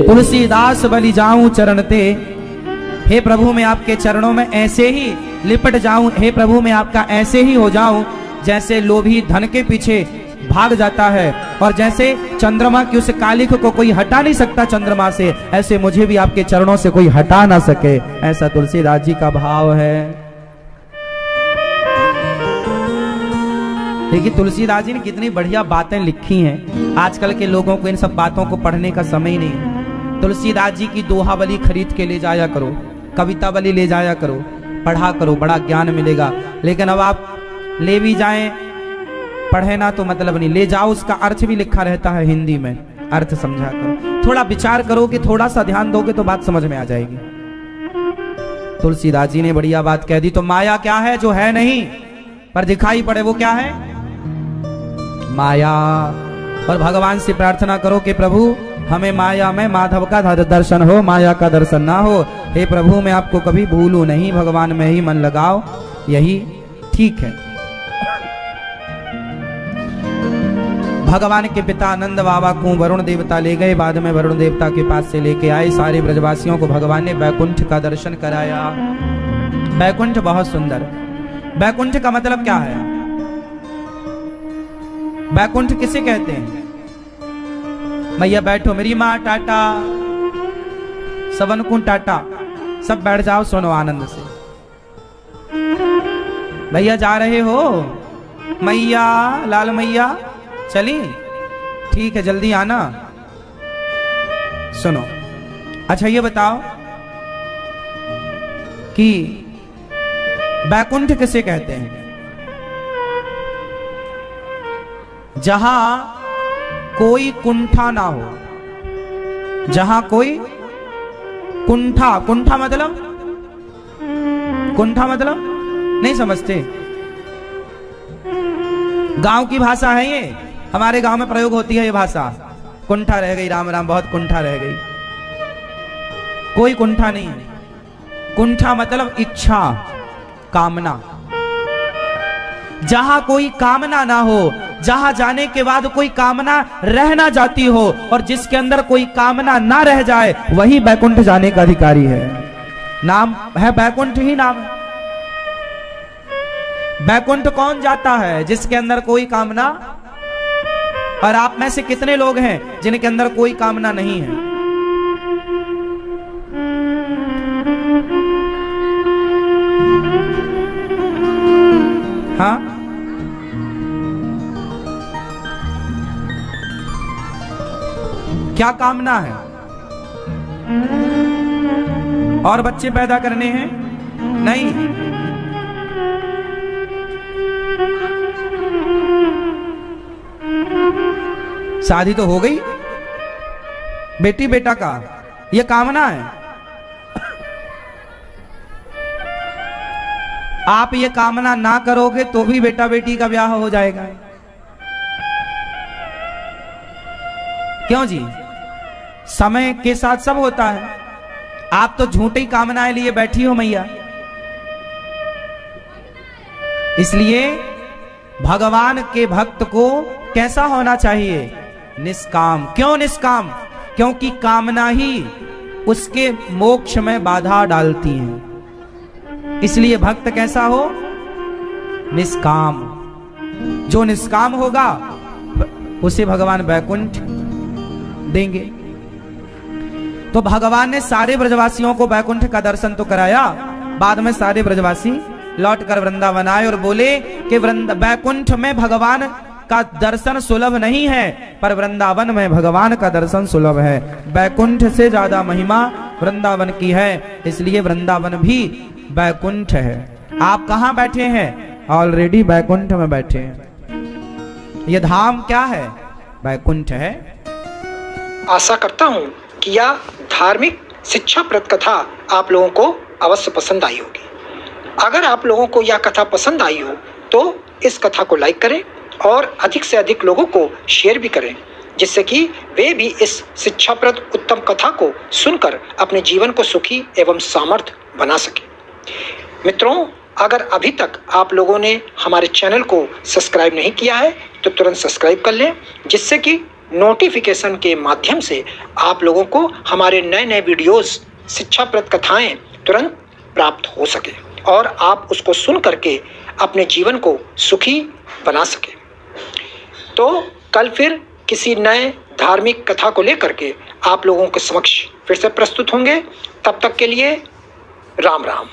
तुलसीदास बलि जाऊं चरण ते, हे प्रभु मैं आपके चरणों में ऐसे ही लिपट जाऊं, हे प्रभु मैं आपका ऐसे ही हो जाऊं जैसे लोभी धन के पीछे भाग जाता है, और जैसे चंद्रमा की उस कालिख को कोई हटा नहीं सकता चंद्रमा से, ऐसे मुझे भी आपके चरणों से कोई हटा ना सके। ऐसा तुलसीदास जी का भाव है। देखिए तुलसीदास जी ने कितनी बढ़िया बातें लिखी हैं। आजकल के लोगों को इन सब बातों को पढ़ने का समय ही नहीं है। तुलसीदास जी की दोहावली खरीद के ले जाया करो, कवितावली ले जाया करो, पढ़ा करो, बड़ा ज्ञान मिलेगा। लेकिन अब आप ले भी जाएं, पढ़े ना तो मतलब नहीं, ले जाओ उसका अर्थ भी लिखा रहता है हिंदी में, अर्थ समझा करो। थोड़ा विचार करो कि थोड़ा सा ध्यान दोगे तो बात समझ में आ जाएगी। तुलसीदास जी ने बढ़िया बात कह दी। तो माया क्या है? जो है नहीं पर दिखाई पड़े, वो क्या है? माया। और भगवान से प्रार्थना करो कि प्रभु हमें माया में माधव का दर्शन हो, माया का दर्शन ना हो। हे प्रभु मैं आपको कभी भूलूं नहीं, भगवान में ही मन लगाओ, यही ठीक है। भगवान के पिता आनंद बाबा को वरुण देवता ले गए, बाद में वरुण देवता के पास से लेके आए। सारे ब्रजवासियों को भगवान ने बैकुंठ का दर्शन कराया। बैकुंठ बहुत सुंदर। बैकुंठ का मतलब क्या है? बैकुंठ किसे कहते हैं? भैया बैठो, मेरी माँ टाटा, सबन को टाटा, सब बैठ जाओ, सुनो आनंद से। भैया जा रहे हो? मैया, लाल मैया चली, ठीक है जल्दी आना। सुनो, अच्छा ये बताओ कि बैकुंठ किसे कहते हैं? जहां कोई कुंठा ना हो, जहां कोई कुंठा, कुंठा मतलब, कुंठा मतलब नहीं समझते? गांव की भाषा है ये, हमारे गांव में प्रयोग होती है ये भाषा। कुंठा रह गई, राम राम, बहुत कुंठा रह गई। कोई कुंठा नहीं है। कुंठा मतलब इच्छा, कामना। जहां कोई कामना ना हो, जहां जाने के बाद कोई कामना रह ना जाती हो, और जिसके अंदर कोई कामना ना रह जाए, वही बैकुंठ जाने का अधिकारी है। नाम है बैकुंठ ही नाम है। बैकुंठ कौन जाता है? जिसके अंदर कोई कामना। और आप में से कितने लोग हैं जिनके अंदर कोई कामना नहीं है? हाँ, क्या कामना है? और बच्चे पैदा करने हैं? नहीं। शादी तो हो गई, बेटी बेटा का, ये कामना है। आप ये कामना ना करोगे तो भी बेटा बेटी का ब्याह हो जाएगा। क्यों जी? समय के साथ सब होता है। आप तो झूठी कामनाएं लिए बैठी हो मैया। इसलिए भगवान के भक्त को कैसा होना चाहिए? निष्काम। क्यों निष्काम? क्योंकि कामना ही उसके मोक्ष में बाधा डालती है। इसलिए भक्त कैसा हो? निष्काम। जो निष्काम होगा उसे भगवान वैकुंठ देंगे। तो भगवान ने सारे ब्रजवासियों को वैकुंठ का दर्शन तो कराया, बाद में सारे ब्रजवासी लौटकर वृंदावन आए और बोले कि वैकुंठ में भगवान का दर्शन सुलभ नहीं है, पर वृंदावन में भगवान का दर्शन सुलभ है। वैकुंठ से ज्यादा महिमा वृंदावन की है, इसलिए वृंदावन भी वैकुंठ है। आप कहां बैठे हैं? ऑलरेडी वैकुंठ में बैठे हैं। यह धाम क्या है? वैकुंठ है। आशा करता हूं कि यह धार्मिक शिक्षाप्रद कथा आप लोगों को अवश्य पसंद आई होगी। अगर आप लोगों को यह कथा पसंद आई हो तो इस कथा को लाइक करें और अधिक से अधिक लोगों को शेयर भी करें, जिससे कि वे भी इस शिक्षाप्रद उत्तम कथा को सुनकर अपने जीवन को सुखी एवं सामर्थ्य बना सके। मित्रों, अगर अभी तक आप लोगों ने हमारे चैनल को सब्सक्राइब नहीं किया है तो तुरंत सब्सक्राइब कर लें, जिससे कि नोटिफिकेशन के माध्यम से आप लोगों को हमारे नए नए वीडियोस, शिक्षाप्रद कथाएं तुरंत प्राप्त हो सके और आप उसको सुन करके अपने जीवन को सुखी बना सके। तो कल फिर किसी नए धार्मिक कथा को लेकर के आप लोगों के समक्ष फिर से प्रस्तुत होंगे। तब तक के लिए राम राम।